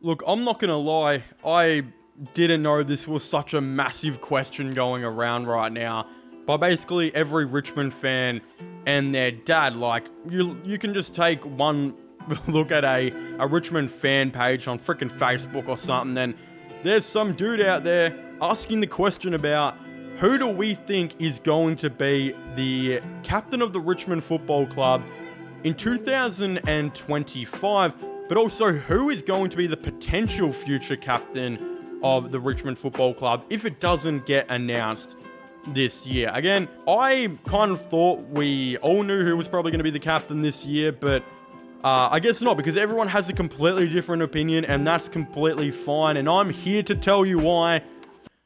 Look, I'm not going to lie. I didn't know this was such a massive question going around right now. By basically every Richmond fan and their dad. Like, you can just take one look at a Richmond fan page on freaking Facebook or something, and there's some dude out there asking the question about who do we think is going to be the captain of the Richmond Football Club in 2025, but also who is going to be the potential future captain of the Richmond Football Club if it doesn't get announced this year. Again, I kind of thought we all knew who was probably going to be the captain this year, but I guess not, because everyone has a completely different opinion, and that's completely fine, and I'm here to tell you why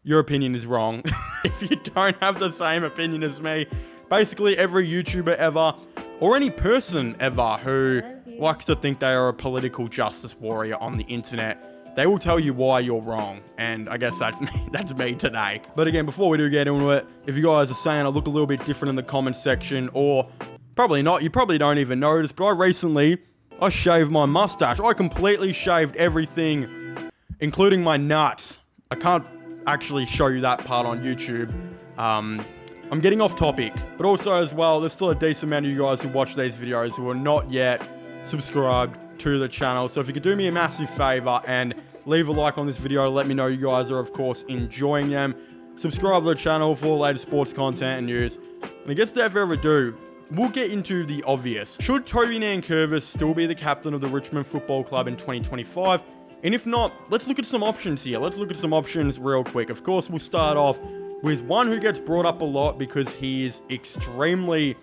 your opinion is wrong. If you don't have the same opinion as me, basically every YouTuber ever, or any person ever who likes to think they are a political justice warrior on the internet, they will tell you why you're wrong. And I guess that's me today. But again, before we do get into it, if you guys are saying I look a little bit different in the comment section, or probably not, you probably don't even notice, but I shaved my mustache. I completely shaved everything, including my nuts. I can't actually show you that part on YouTube. I'm getting off topic, but also as well, there's still a decent amount of you guys who watch these videos who are not yet subscribed to the channel. So if you could do me a massive favor and leave a like on this video, let me know you guys are of course enjoying them. Subscribe to the channel for the latest sports content and news. And I guess without further ado, we'll get into the obvious. Should Toby Nankervis still be the captain of the Richmond Football Club in 2025? And if not, let's look at some options here. Let's look at some options real quick. Of course, we'll start off with one who gets brought up a lot because he is extremely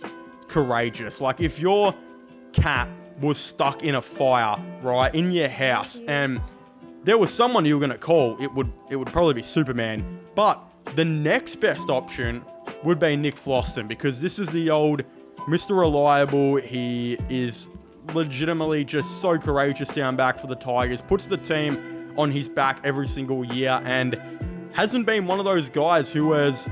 courageous. Like, if your cat was stuck in a fire, right, in your house, and there was someone you were going to call, it would probably be Superman. But the next best option would be Nick Floston, because this is the old Mr. Reliable. He is legitimately just so courageous down back for the Tigers, puts the team on his back every single year, and hasn't been one of those guys who has,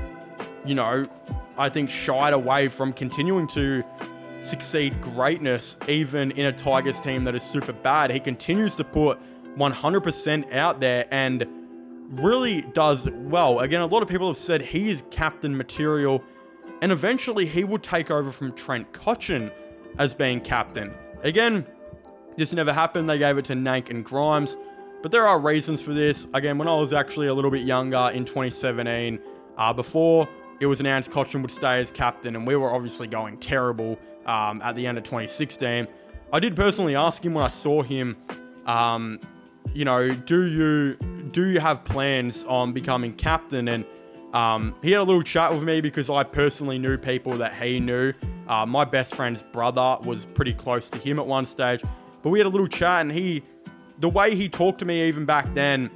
I think shied away from continuing to succeed greatness, even in a Tigers team that is super bad. He continues to put 100% out there and really does well. Again, a lot of people have said he is captain material, and eventually he would take over from Trent Cotchin as being captain. Again, this never happened. They gave it to Nank and Grimes. But there are reasons for this. Again, when I was actually a little bit younger in 2017, before it was announced Cotchin would stay as captain, and we were obviously going terrible at the end of 2016, I did personally ask him when I saw him, do you have plans on becoming captain? And he had a little chat with me because I personally knew people that he knew. My best friend's brother was pretty close to him at one stage, but we had a little chat, and the way he talked to me even back then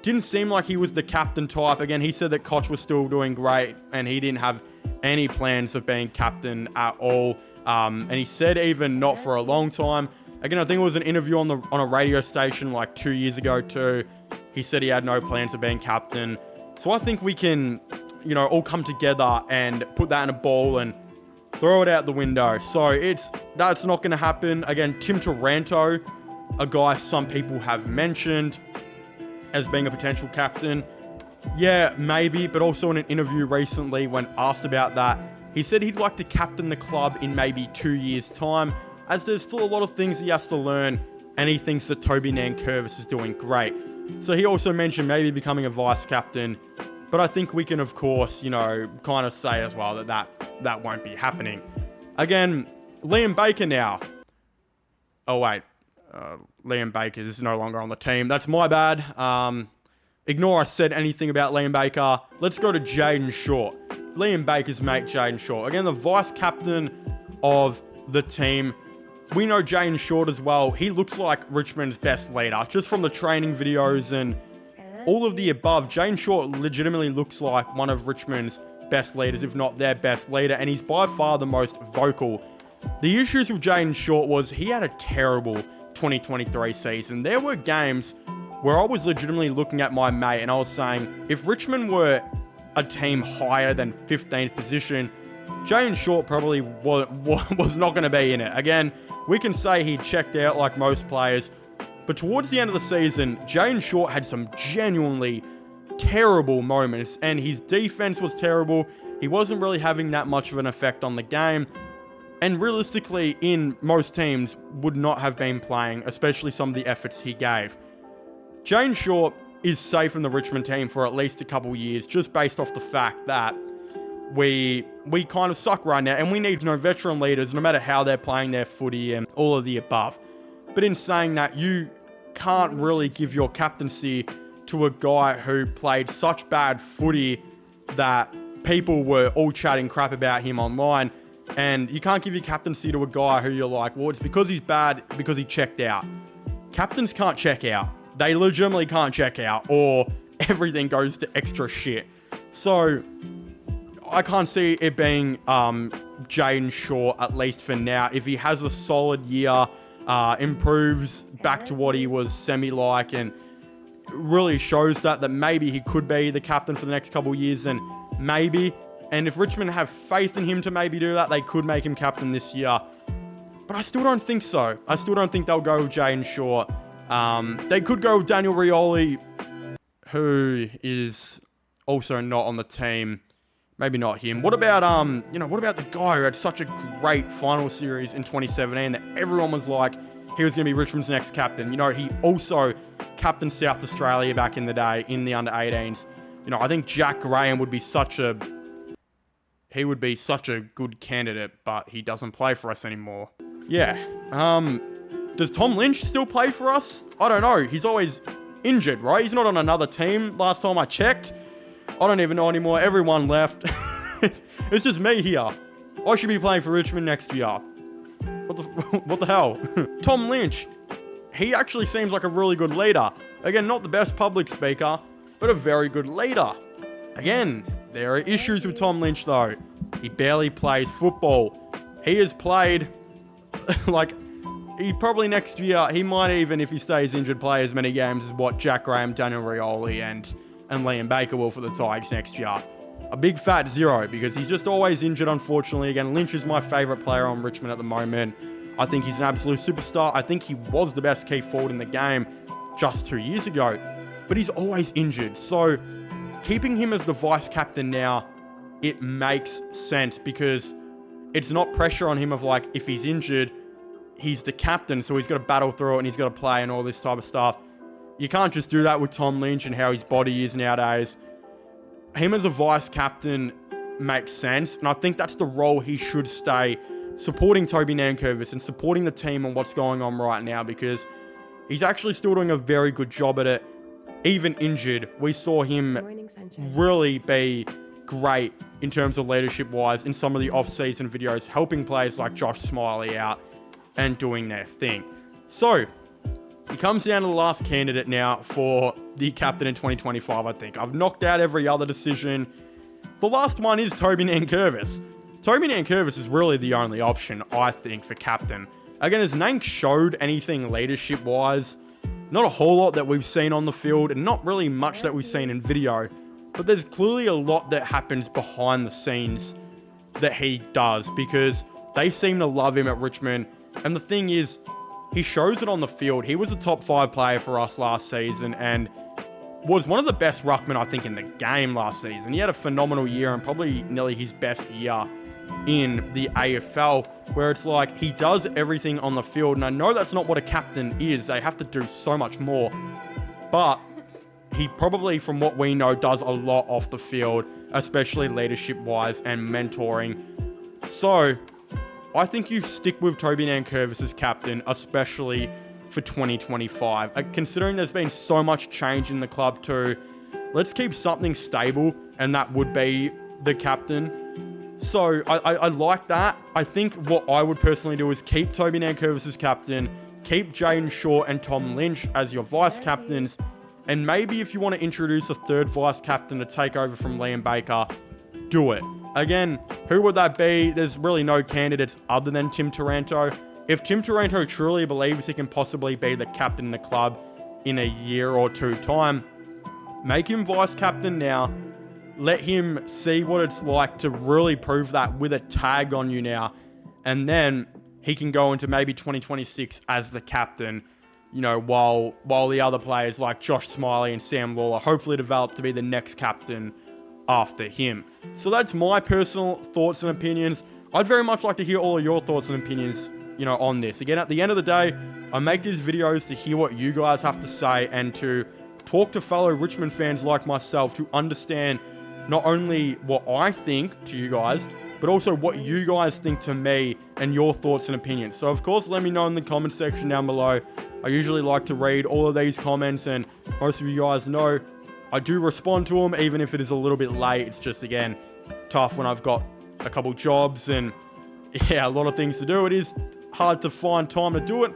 didn't seem like he was the captain type. Again, he said that Koch was still doing great and he didn't have any plans of being captain at all. And he said even not for a long time. Again, I think it was an interview on a radio station like 2 years ago too. He said he had no plans of being captain. So I think we can, all come together and put that in a bowl and throw it out the window. So that's not going to happen. Again, Tim Taranto, a guy some people have mentioned as being a potential captain. Yeah, maybe, but also in an interview recently when asked about that, he said he'd like to captain the club in maybe 2 years' time, as there's still a lot of things he has to learn, and he thinks that Toby Nankervis is doing great. So he also mentioned maybe becoming a vice captain, but I think we can, of course, kind of say as well that won't be happening. Again, Liam Baker now. Oh, wait. Liam Baker is no longer on the team. That's my bad. Ignore I said anything about Liam Baker. Let's go to Jaden Short. Liam Baker's mate, Jaden Short. Again, the vice captain of the team. We know Jaden Short as well. He looks like Richmond's best leader. Just from the training videos and all of the above, Jaden Short legitimately looks like one of Richmond's best leaders, if not their best leader. And he's by far the most vocal. The issues with Jaden Short was he had a terrible 2023 season. There were games where I was legitimately looking at my mate and I was saying, if Richmond were a team higher than 15th position, Jaden Short probably was not going to be in it. Again, we can say he checked out like most players, But towards the end of the season, Jaden Short had some genuinely terrible moments, and his defense was terrible. He wasn't really having that much of an effect on the game, and realistically, in most teams, would not have been playing, especially some of the efforts he gave. Jaden Short is safe in the Richmond team for at least a couple years, just based off the fact that we kind of suck right now, and we need veteran leaders, no matter how they're playing their footy and all of the above. But in saying that, you can't really give your captaincy to a guy who played such bad footy that people were all chatting crap about him online. And you can't give your captaincy to a guy who you're like, well, it's because he's bad, because he checked out. Captains can't check out. They legitimately can't check out, or everything goes to extra shit. So I can't see it being Jaden Short, at least for now. If he has a solid year, improves back to what he was semi-like, and really shows that maybe he could be the captain for the next couple of years, then maybe. And if Richmond have faith in him to maybe do that, they could make him captain this year. But I still don't think so. I still don't think they'll go with Jaden Short. They could go with Daniel Rioli, who is also not on the team. Maybe not him. What about what about the guy who had such a great final series in 2017 that everyone was like, he was going to be Richmond's next captain? He also captained South Australia back in the day in the under-18s. I think Jack Graham would be such a good candidate, but he doesn't play for us anymore. Yeah. Does Tom Lynch still play for us? I don't know. He's always injured, right? He's not on another team last time I checked. I don't even know anymore. Everyone left. It's just me here. I should be playing for Richmond next year. What the hell? Tom Lynch. He actually seems like a really good leader. Again, not the best public speaker, but a very good leader. Again, there are issues with Tom Lynch though. He barely plays football. He has played, he probably next year, he might even, if he stays injured, play as many games as what Jack Graham, Daniel Rioli, and Liam Baker will for the Tigers next year. A big fat zero, because he's just always injured, unfortunately. Again, Lynch is my favourite player on Richmond at the moment. I think he's an absolute superstar. I think he was the best key forward in the game just 2 years ago. But he's always injured. So keeping him as the vice captain now, it makes sense, because it's not pressure on him of if he's injured, he's the captain, so he's got to battle through it and he's got to play and all this type of stuff. You can't just do that with Tom Lynch and how his body is nowadays. Him as a vice captain makes sense, and I think that's the role he should stay, supporting Toby Nankervis and supporting the team on what's going on right now, because he's actually still doing a very good job at it. Even injured, we saw him really be great in terms of leadership-wise in some of the off-season videos, helping players like Josh Smiley out and doing their thing. So it comes down to the last candidate now for the captain in 2025, I think. I've knocked out every other decision. The last one is Toby Nankervis. Toby Nankervis is really the only option, I think, for captain. Again, has Nank showed anything leadership-wise? Not a whole lot that we've seen on the field, and not really much that we've seen in video. But there's clearly a lot that happens behind the scenes that he does, because they seem to love him at Richmond. And the thing is, he shows it on the field. He was a top 5 player for us last season and was one of the best ruckmen, I think, in the game last season. He had a phenomenal year and probably nearly his best year in the AFL, where it's he does everything on the field. And I know that's not what a captain is. They have to do so much more. But he probably, from what we know, does a lot off the field, especially leadership-wise and mentoring. So I think you stick with Toby Nankervis as captain, especially for 2025. Considering there's been so much change in the club too, let's keep something stable, and that would be the captain. So I like that. I think what I would personally do is keep Toby Nankervis as captain, keep Jaden Short and Tom Lynch as your vice captains, and maybe if you want to introduce a third vice captain to take over from Liam Baker, do it. Again, who would that be? There's really no candidates other than Tim Taranto. If Tim Taranto truly believes he can possibly be the captain in the club in a year or two time, make him vice captain now. Let him see what it's like to really prove that with a tag on you now. And then he can go into maybe 2026 as the captain. you know, while the other players like Josh Smiley and Sam Lawler hopefully develop to be the next captain after him. So that's my personal thoughts and opinions. I'd very much like to hear all of your thoughts and opinions, you know, on this. Again, at the end of the day, I make these videos to hear what you guys have to say and to talk to fellow Richmond fans like myself to understand not only what I think to you guys, but also what you guys think to me and your thoughts and opinions. So, of course, let me know in the comment section down below. I usually like to read all of these comments, and most of you guys know I do respond to them, even if it is a little bit late. It's just, again, tough when I've got a couple jobs and, yeah, a lot of things to do. It is hard to find time to do it,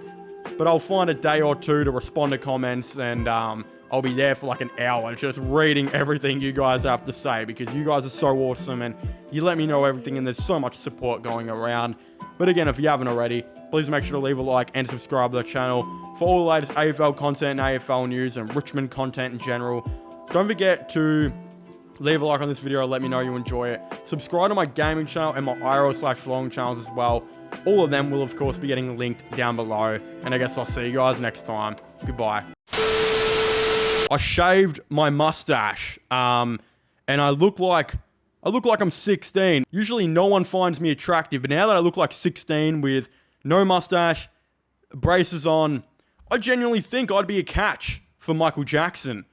but I'll find a day or two to respond to comments, and I'll be there for like an hour just reading everything you guys have to say, because you guys are so awesome and you let me know everything, and there's so much support going around. But again, if you haven't already, please make sure to leave a like and subscribe to the channel for all the latest AFL content and AFL news and Richmond content in general. Don't forget to leave a like on this video and let me know you enjoy it. Subscribe to my gaming channel and my IRL/vlogging channels as well. All of them will, of course, be getting linked down below. And I guess I'll see you guys next time. Goodbye. I shaved my mustache, and I look like I'm 16. Usually no one finds me attractive, but now that I look like 16 with no mustache, braces on, I genuinely think I'd be a catch for Michael Jackson.